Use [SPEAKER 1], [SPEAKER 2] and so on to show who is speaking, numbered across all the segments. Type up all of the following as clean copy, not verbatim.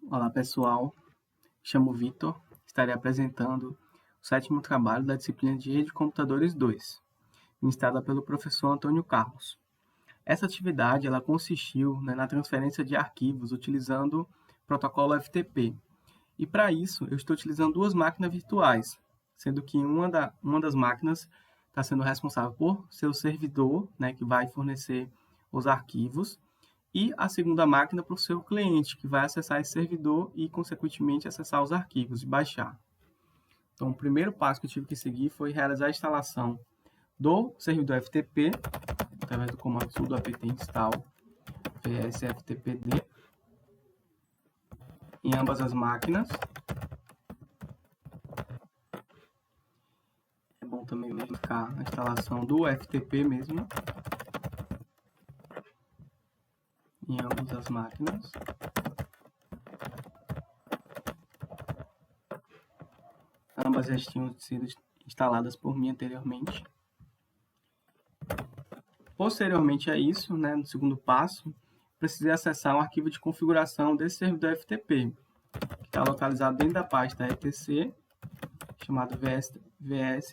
[SPEAKER 1] Olá pessoal, chamo Vitor, estarei apresentando o 7º trabalho da disciplina de Rede de Computadores 2, ministrada pelo professor Antônio Carlos. Essa atividade ela consistiu na transferência de arquivos utilizando o protocolo FTP. E para isso eu estou utilizando duas máquinas virtuais, sendo que uma das máquinas está sendo responsável por seu servidor, que vai fornecer os arquivos, e a segunda máquina para o seu cliente, que vai acessar esse servidor e, consequentemente, acessar os arquivos e baixar. Então, o primeiro passo que eu tive que seguir foi realizar a instalação do servidor FTP, através do comando sudo apt install vsftpd, em ambas as máquinas. É bom também verificar a instalação do FTP mesmo, em ambas as máquinas. Ambas já tinham sido instaladas por mim anteriormente. Posteriormente a isso, no segundo passo, precisei acessar um arquivo de configuração desse servidor FTP, que está localizado dentro da pasta etc, chamado vsftpd.conf.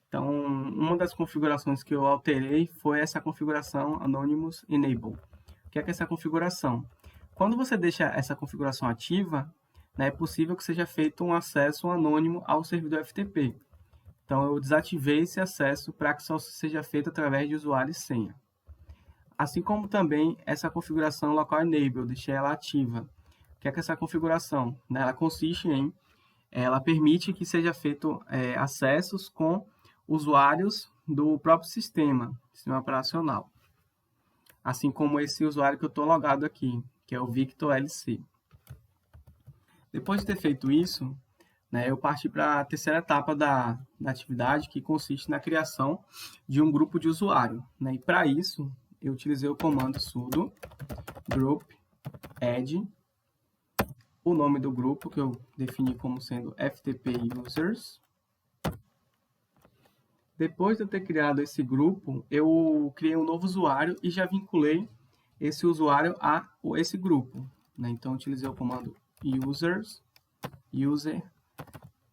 [SPEAKER 1] Então, uma das configurações que eu alterei foi essa configuração Anonymous Enable. O que é essa configuração? Quando você deixa essa configuração ativa, é possível que seja feito um acesso anônimo ao servidor FTP. Então, eu desativei esse acesso para que só seja feito através de usuário e senha. Assim como também essa configuração Local Enable, eu deixei ela ativa. O que é essa configuração? Ela consiste em, ela permite que seja feito acessos com usuários do próprio sistema operacional. Assim como esse usuário que eu estou logado aqui, que é o Victor LC. Depois de ter feito isso, eu parti para a terceira etapa da atividade, que consiste na criação de um grupo de usuário. E para isso, eu utilizei o comando sudo group add, o nome do grupo, que eu defini como sendo FTP Users. Depois de eu ter criado esse grupo, eu criei um novo usuário e já vinculei esse usuário a esse grupo. Então, eu utilizei o comando users, user,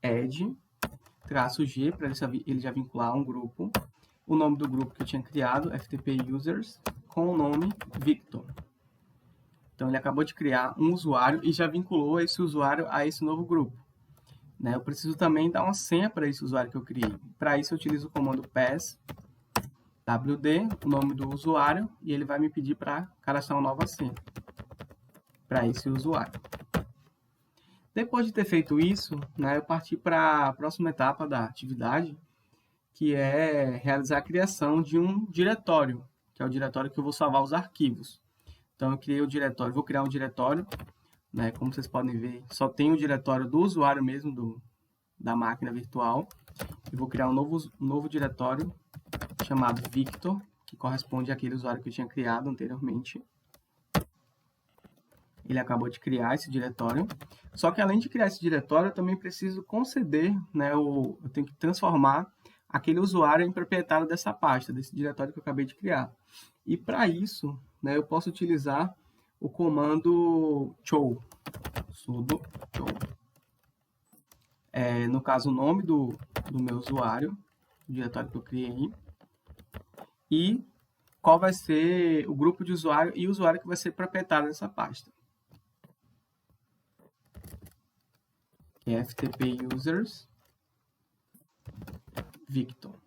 [SPEAKER 1] add, -g, para ele já vincular um grupo. O nome do grupo que eu tinha criado, FTP Users, com o nome Victor. Então, ele acabou de criar um usuário e já vinculou esse usuário a esse novo grupo. Eu preciso também dar uma senha para esse usuário que eu criei. Para isso, eu utilizo o comando pass wd, o nome do usuário, e ele vai me pedir para cadastrar uma nova senha para esse usuário. Depois de ter feito isso, eu parti para a próxima etapa da atividade, que é realizar a criação de um diretório, que é o diretório que eu vou salvar os arquivos. Então, eu criei o diretório, vou criar um diretório, como vocês podem ver, só tem o diretório do usuário mesmo, da máquina virtual. Eu vou criar um novo diretório chamado Victor, que corresponde àquele usuário que eu tinha criado anteriormente. Ele acabou de criar esse diretório. Só que além de criar esse diretório, eu também preciso conceder, eu tenho que transformar aquele usuário em proprietário dessa pasta, desse diretório que eu acabei de criar. E para isso, eu posso utilizar o comando chow, sudo chow. No caso, o nome do meu usuário, o diretório que eu criei, e qual vai ser o grupo de usuário e o usuário que vai ser proprietário dessa pasta. Que é FTP Users Victor.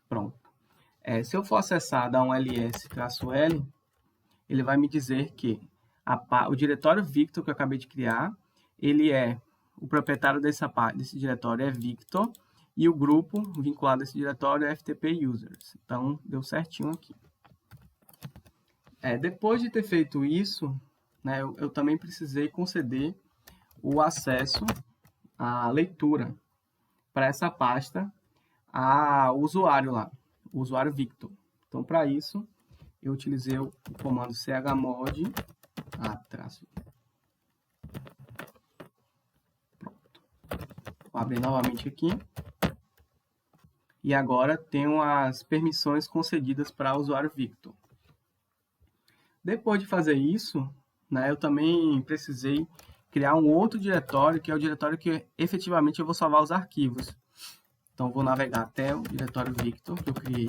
[SPEAKER 1] Pronto. Se eu for acessar, dar um ls-l, ele vai me dizer que o diretório Victor que eu acabei de criar, ele é o proprietário desse diretório é Victor, e o grupo vinculado a esse diretório é FTP Users. Então, deu certinho aqui. Depois de ter feito isso, eu também precisei conceder o acesso à leitura para essa pasta ao usuário lá, o usuário Victor. Então, para isso, eu utilizei o comando chmod Pronto. Vou abrir novamente aqui. e agora tenho as permissões concedidas para o usuário Victor. Depois de fazer isso, né, eu também precisei criar um outro diretório, que é o diretório que efetivamente eu vou salvar os arquivos. Então, vou navegar até o diretório Victor que eu criei,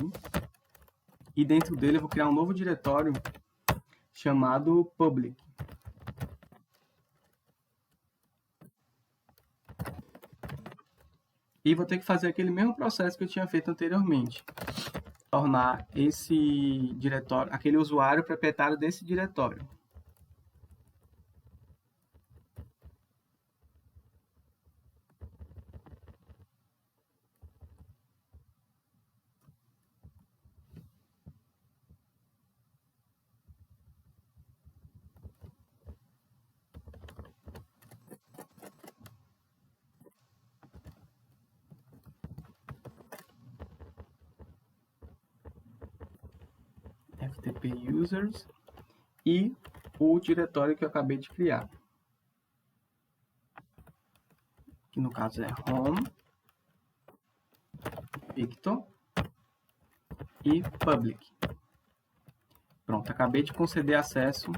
[SPEAKER 1] e dentro dele eu vou criar um novo diretório chamado public. E vou ter que fazer aquele mesmo processo que eu tinha feito anteriormente. Tornar esse diretório, aquele usuário proprietário desse diretório. FTP users e o diretório que eu acabei de criar, que no caso é home, Victor e public. Pronto, acabei de conceder acesso,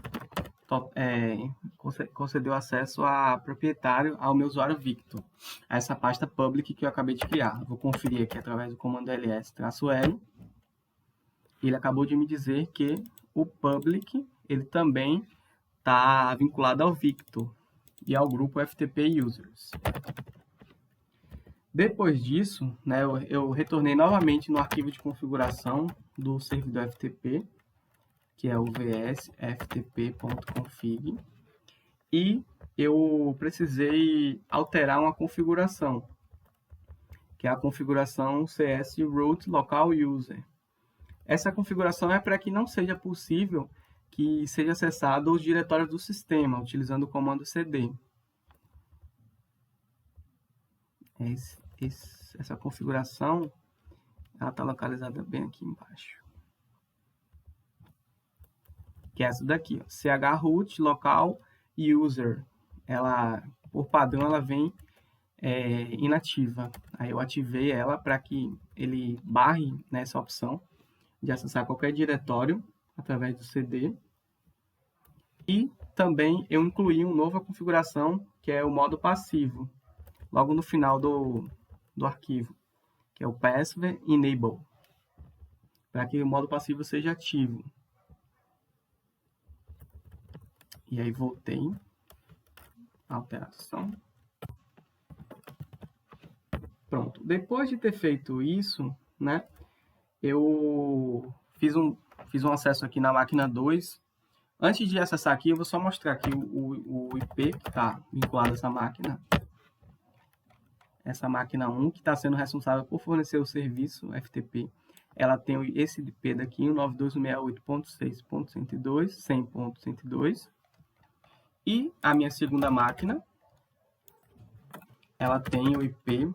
[SPEAKER 1] concedeu acesso a proprietário ao meu usuário Victor, a essa pasta public que eu acabei de criar. Vou conferir aqui através do comando ls-l. Ele acabou de me dizer que o public ele também está vinculado ao Victor e ao grupo FTP Users. Depois disso, né, eu retornei novamente no arquivo de configuração do servidor FTP, que é o vs.ftp.config, e eu precisei alterar uma configuração, que é a configuração CS root local user. Essa configuração é para que não seja possível que seja acessado os diretórios do sistema, utilizando o comando cd. Essa configuração está localizada bem aqui embaixo. Que é essa daqui, ó, chroot local user. Ela, por padrão, ela vem inativa. Aí eu ativei ela para que ele barre nessa opção de acessar qualquer diretório através do CD. E também eu incluí uma nova configuração, que é o modo passivo, logo no final do arquivo, que é o passive enable, para que o modo passivo seja ativo. E aí voltei a alteração. Pronto. Depois de ter feito isso, né, eu fiz um acesso aqui na máquina 2. Antes de acessar aqui, eu vou só mostrar aqui o IP que está vinculado a essa máquina. Essa máquina 1, que está sendo responsável por fornecer o serviço FTP. Ela tem esse IP daqui, o 92.168.6.102, 100.102. E a minha segunda máquina, ela tem o IP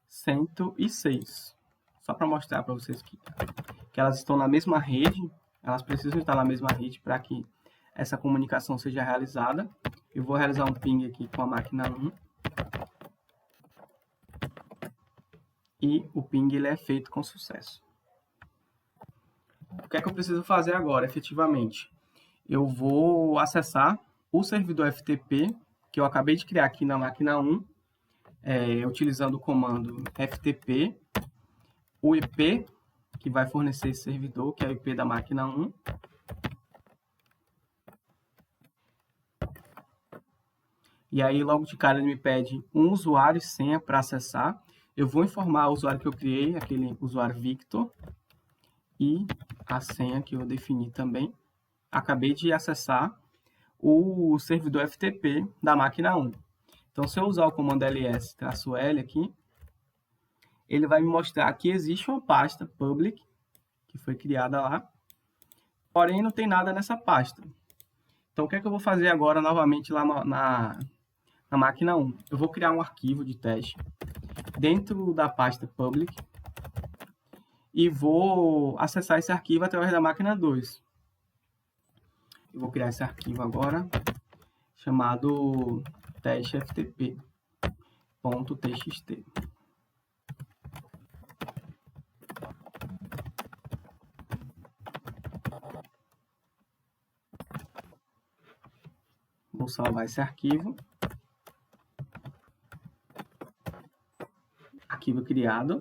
[SPEAKER 1] 106. Só para mostrar para vocês que elas estão na mesma rede. Elas precisam estar na mesma rede para que essa comunicação seja realizada. Eu vou realizar um ping aqui com a máquina 1. E o ping ele é feito com sucesso. O que é que eu preciso fazer agora, efetivamente? Eu vou acessar o servidor FTP, que eu acabei de criar aqui na máquina 1, utilizando o comando FTP, o IP que vai fornecer esse servidor, que é o IP da máquina 1. E aí, logo de cara, ele me pede um usuário e senha para acessar. Eu vou informar o usuário que eu criei, aquele usuário Victor, e a senha que eu defini também. Acabei de acessar o servidor FTP da máquina 1. Então, se eu usar o comando ls-l aqui, ele vai me mostrar que existe uma pasta public, que foi criada lá, porém não tem nada nessa pasta. Então, o que é que eu vou fazer agora novamente lá na máquina 1? Eu vou criar um arquivo de teste dentro da pasta public e vou acessar esse arquivo através da máquina 2. Eu vou criar esse arquivo agora, chamado teste.ftp.txt. salvar esse arquivo. Arquivo criado.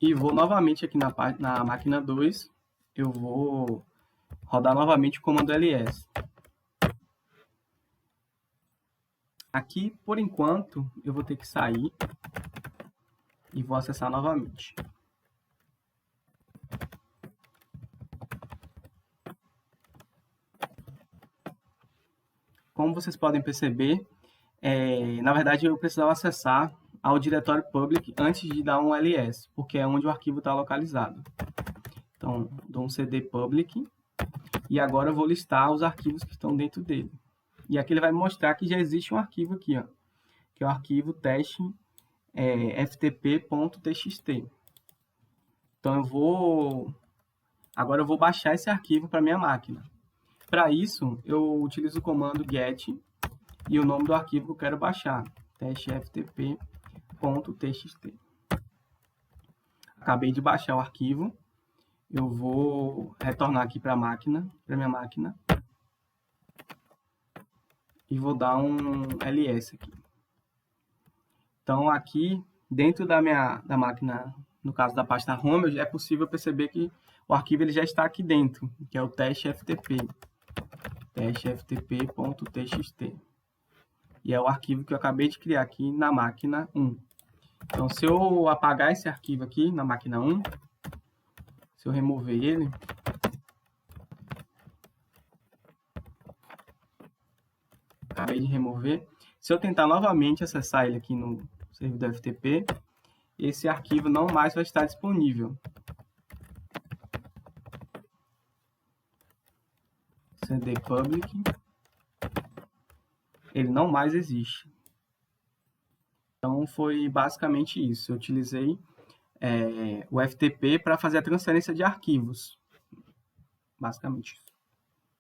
[SPEAKER 1] E vou novamente aqui na máquina 2, eu vou rodar novamente o comando ls. Aqui, por enquanto, eu vou ter que sair e vou acessar novamente. Como vocês podem perceber, na verdade eu precisava acessar ao diretório public antes de dar um ls, porque é onde o arquivo está localizado. Então, dou um cd public e agora eu vou listar os arquivos que estão dentro dele. E aqui ele vai mostrar que já existe um arquivo aqui, ó, que é o arquivo teste ftp.txt. Então agora eu vou baixar esse arquivo para minha máquina. Para isso, eu utilizo o comando get e o nome do arquivo que eu quero baixar, teste ftp.txt. Acabei de baixar o arquivo. Eu vou retornar aqui para minha máquina, e vou dar um ls aqui. Então aqui dentro da máquina, no caso da pasta home, é possível perceber que o arquivo ele já está aqui dentro, que é o teste ftp.txt. E é o arquivo que eu acabei de criar aqui na máquina 1. Então se eu apagar esse arquivo aqui na máquina 1, se eu remover ele, acabei de remover. Se eu tentar novamente acessar ele aqui no servidor FTP, esse arquivo não mais vai estar disponível. cd public, ele não mais existe. Então foi basicamente isso. Eu utilizei o FTP para fazer a transferência de arquivos. Basicamente isso.